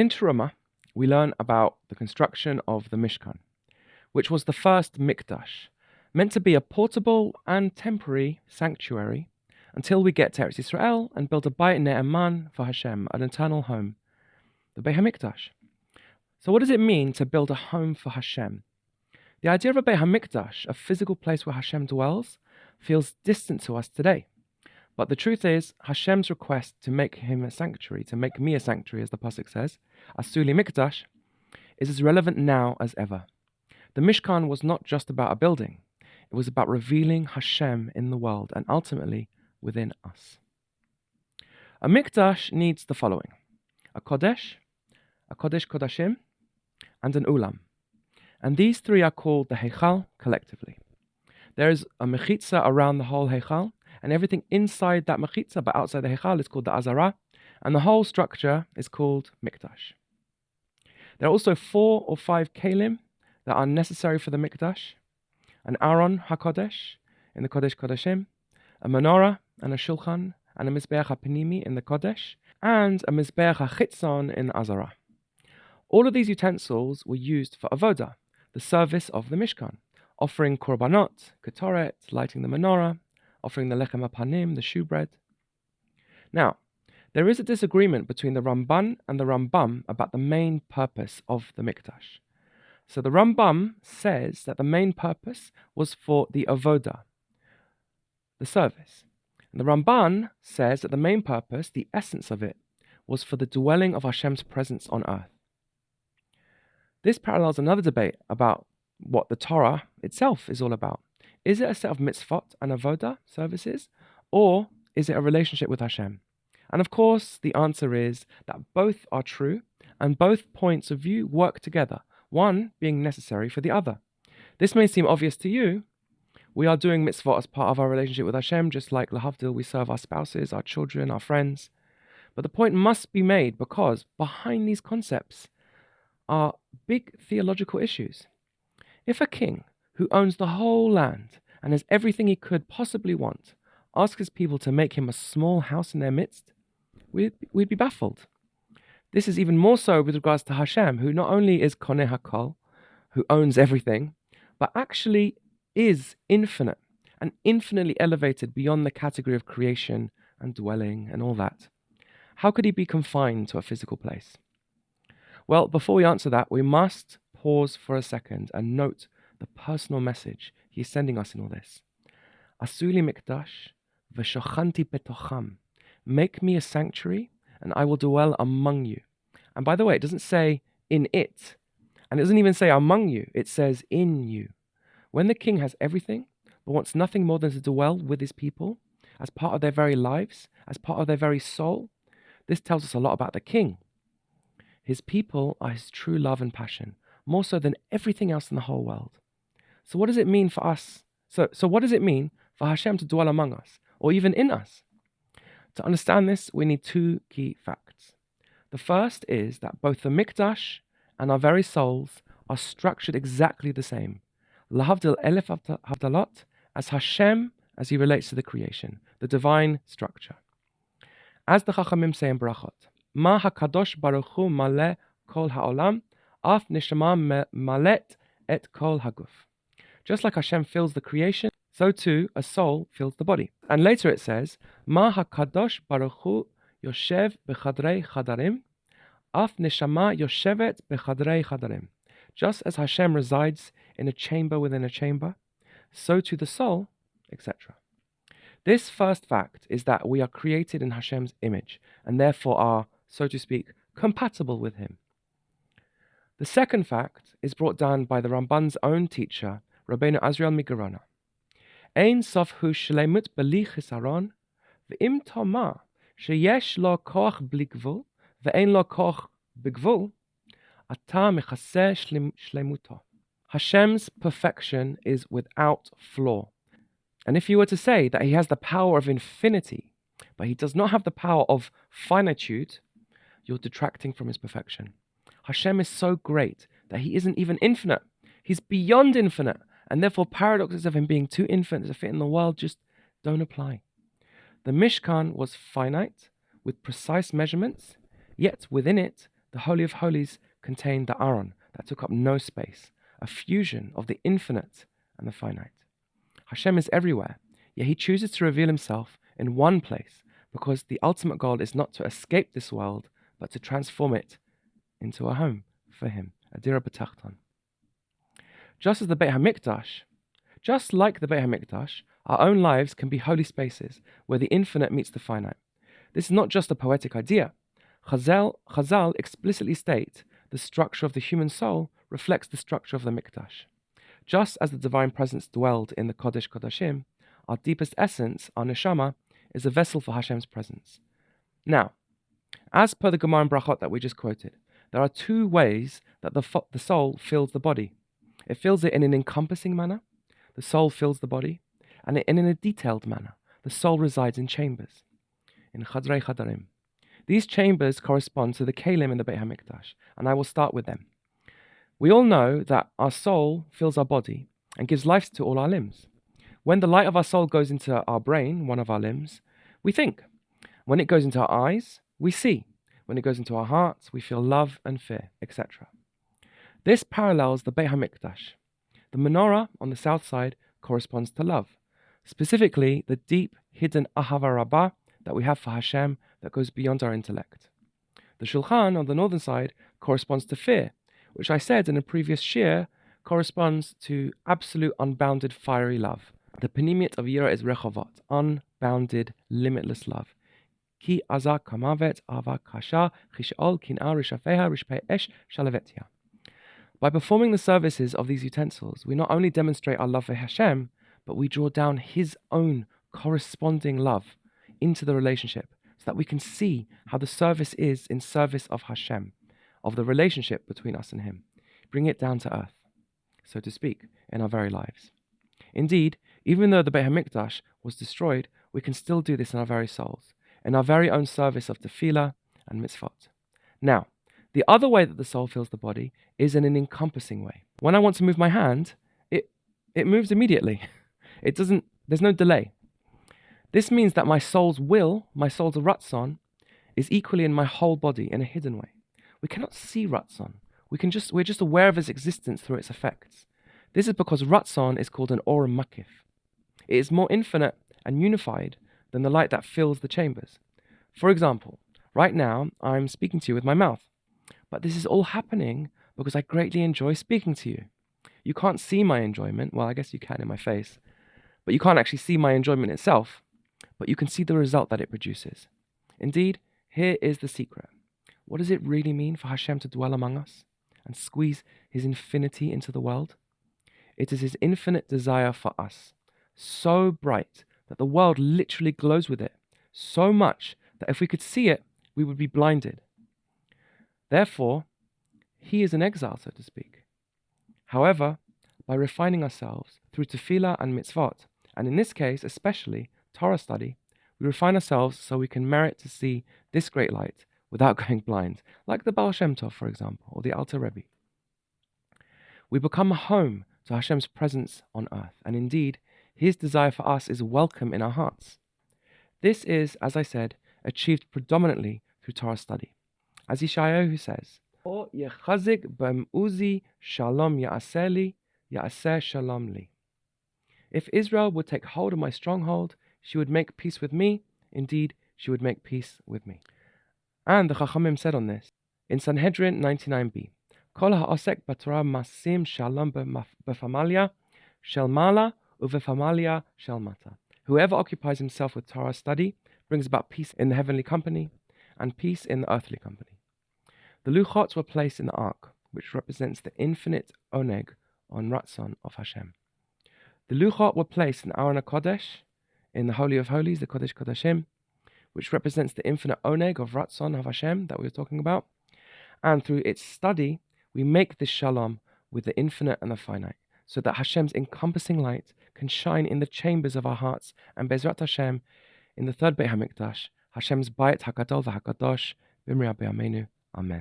In Terumah, we learn about the construction of the Mishkan, which was the first mikdash, meant to be a portable and temporary sanctuary until we get to Eretz Yisrael and build a Bayit Ne'eman for Hashem, an eternal home, the Beit HaMikdash. So what does it mean to build a home for Hashem? The idea of a Beit HaMikdash, a physical place where Hashem dwells, feels distant to us today. But the truth is, Hashem's request to make him a sanctuary, to make me a sanctuary, as the Pasuk says, Asuli Mikdash, is as relevant now as ever. The Mishkan was not just about a building. It was about revealing Hashem in the world and ultimately within us. A Mikdash needs the following: a Kodesh Kodashim, and an Ulam. And these three are called the Heichal collectively. There is a mechitza around the whole Heichal, and everything inside that mechitza, but outside the Heichal, is called the Azara, and the whole structure is called Mikdash. There are also 4 or 5 kelim that are necessary for the Mikdash: an Aron HaKodesh in the Kodesh Kodashim, a menorah and a shulchan, and a Mizbeach HaPnimi in the Kodesh, and a Mizbeach HaChitzon in the Azara. All of these utensils were used for avodah, the service of the Mishkan, offering korbanot, ketoret, lighting the menorah, offering the lechem hapanim, the shewbread. Now, there is a disagreement between the Ramban and the Rambam about the main purpose of the Mikdash. So the Rambam says that the main purpose was for the avodah, the service. And the Ramban says that the main purpose, the essence of it, was for the dwelling of Hashem's presence on earth. This parallels another debate about what the Torah itself is all about. Is it a set of mitzvot and avodah services, or is it a relationship with Hashem? And of course, the answer is that both are true, and both points of view work together, one being necessary for the other. This may seem obvious to you. We are doing mitzvot as part of our relationship with Hashem, just like lahavdil, we serve our spouses, our children, our friends. But the point must be made because behind these concepts are big theological issues. If a king who owns the whole land and has everything he could possibly want asks his people to make him a small house in their midst, we'd be baffled. This is even more so with regards to Hashem, who not only is Koneh HaKol, who owns everything, but actually is infinite and infinitely elevated beyond the category of creation and dwelling and all that. How could he be confined to a physical place? Well, before we answer that, we must pause for a second and note the personal message he's sending us in all this. Asuli mikdash v'shochanti betocham. Make me a sanctuary, and I will dwell among you. And by the way, it doesn't say in it, and it doesn't even say among you. It says in you. When the king has everything, but wants nothing more than to dwell with his people, as part of their very lives, as part of their very soul, this tells us a lot about the king. His people are his true love and passion, more so than everything else in the whole world. So what does it mean for us? So what does it mean for Hashem to dwell among us, or even in us? To understand this, we need 2 key facts. The first is that both the Mikdash and our very souls are structured exactly the same. Lahavdil elef havdalot, as Hashem as he relates to the creation, the divine structure. As the Chachamim say in Brachot, Ma hakadosh baruch hu maleh kol ha'olam, af neshama malet et kol haguf. Just like Hashem fills the creation, so too a soul fills the body. And later it says, Ma hakadosh baruch hu yoshev bechadrei chadarim, af neshama yoshevet bechadrei chadarim. Just as Hashem resides in a chamber within a chamber, so too the soul, etc. This first fact is that we are created in Hashem's image, and therefore are, so to speak, compatible with him. The second fact is brought down by the Ramban's own teacher, Rabbeinu Azriel Migerona. Ein sof hu shlemut beli chisaron, ve'im toma sheyesh lo koach bli gvul, ve'ein lo koach b'gvul, ata mechaseh shlemuto. Hashem's perfection is without flaw. And if you were to say that he has the power of infinity, but he does not have the power of finitude, you're detracting from his perfection. Hashem is so great that he isn't even infinite. He's beyond infinite, and therefore paradoxes of him being too infinite to fit in the world just don't apply. The Mishkan was finite, with precise measurements, yet within it the Holy of Holies contained the Aron that took up no space, a fusion of the infinite and the finite. Hashem is everywhere, yet he chooses to reveal himself in one place because the ultimate goal is not to escape this world, but to transform it into a home for him, a dira bitachon. Just like the Beit HaMikdash, our own lives can be holy spaces where the infinite meets the finite. This is not just a poetic idea. Chazal explicitly state the structure of the human soul reflects the structure of the Mikdash. Just as the divine presence dwelled in the Kodesh Kodashim, our deepest essence, our neshama, is a vessel for Hashem's presence. Now, as per the Gemara and Brachot that we just quoted, there are two ways that the soul fills the body. It fills it in an encompassing manner, the soul fills the body, and in a detailed manner, the soul resides in chambers, in Chadrei Chadarim. These chambers correspond to the Kelim in the Beit HaMikdash, and I will start with them. We all know that our soul fills our body and gives life to all our limbs. When the light of our soul goes into our brain, one of our limbs, we think. When it goes into our eyes, we see. When it goes into our hearts, we feel love and fear, etc. This parallels the Beit HaMikdash. The menorah on the south side corresponds to love, specifically the deep, hidden ahava rabbah that we have for Hashem that goes beyond our intellect. The Shulchan on the northern side corresponds to fear, which I said in a previous shir corresponds to absolute unbounded fiery love. The penimiyat of Yira is rechavot, unbounded, limitless love. Ki azak kamavet ava kasha chishol kin'a rishafeha rishpei esh shalavetia. By performing the services of these utensils, we not only demonstrate our love for Hashem, but we draw down His own corresponding love into the relationship so that we can see how the service is in service of Hashem, of the relationship between us and Him. Bring it down to earth, so to speak, in our very lives. Indeed, even though the Beit HaMikdash was destroyed, we can still do this in our very souls, in our very own service of tefillah and mitzvot. Now, the other way that the soul fills the body is in an encompassing way. When I want to move my hand, it moves immediately. There's no delay. This means that my soul's will, my soul's ratzon, is equally in my whole body in a hidden way. We cannot see ratzon. We're just aware of its existence through its effects. This is because ratzon is called an orim makif. It is more infinite and unified than the light that fills the chambers. For example, right now I'm speaking to you with my mouth. But this is all happening because I greatly enjoy speaking to you. You can't see my enjoyment. Well, I guess you can in my face. But you can't actually see my enjoyment itself. But you can see the result that it produces. Indeed, here is the secret. What does it really mean for Hashem to dwell among us and squeeze His infinity into the world? It is His infinite desire for us, so bright that the world literally glows with it, so much that if we could see it, we would be blinded. Therefore, He is in exile, so to speak. However, by refining ourselves through tefillah and mitzvot, and in this case especially Torah study, we refine ourselves so we can merit to see this great light without going blind, like the Baal Shem Tov, for example, or the Alter Rebbe. We become a home to Hashem's presence on earth, and indeed, His desire for us is welcome in our hearts. This is, as I said, achieved predominantly through Torah study. As Yeshayahu says, O yechazik b'm'uzi shalom ya'aseh shalom li. If Israel would take hold of my stronghold, she would make peace with me. Indeed, she would make peace with me. And the Chachamim said on this, in Sanhedrin 99b, Kol ha'osek b'Torah masim shalom b'famalia shel mala uv'famalia shel mata. Whoever occupies himself with Torah study brings about peace in the heavenly company and peace in the earthly company. The luchot were placed in the ark, which represents the infinite oneg on Ratzon of Hashem. The luchot were placed in Aron HaKodesh, in the Holy of Holies, the Kodesh Kodashim, which represents the infinite oneg of Ratzon of Hashem that we were talking about. And through its study, we make this shalom with the infinite and the finite, so that Hashem's encompassing light can shine in the chambers of our hearts, and Bezrat Hashem, in the third Beit HaMikdash, Hashem's Bayit HaGadol VaHaKadosh, B'miriam B'yameinu. Amen.